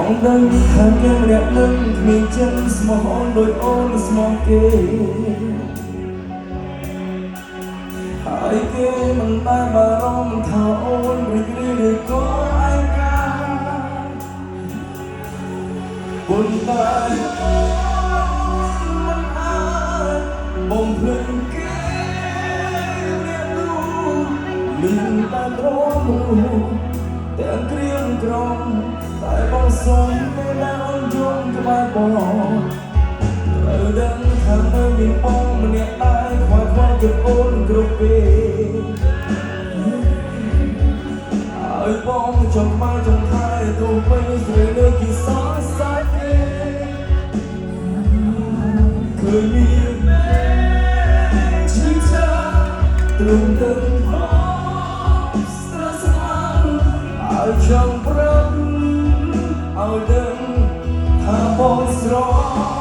បងដឹងថាគេម្នាក់នឹងគ្មានចិត្តស្មោះដូចអូនស្មោះគេហើយគេមិនដែលបារម្ភថាអូនរីករាយឬក៏ឯកាប៉ុន្តែមិនអាចបំភ្លេចគេអ្នកនោះមានតែត្រង់តែគ្រៀងក្រំតែបងសុំពេលដែលអូនយំក្បែរបងត្រូវដឹងថានៅមានបងម្នាក់ដែរខ្វល់ជាអូនគ្រប់ពេលហើយបងចង់មកចង់ថែទោះបីស្រីលើគេសងសាច់ទេឃើញមានឈឺចាប់ទ្រង់ទឹកស្រស់ស្អាតឲ្យចង់ប្រឹងឲ្យដឹងថាបងស្រស់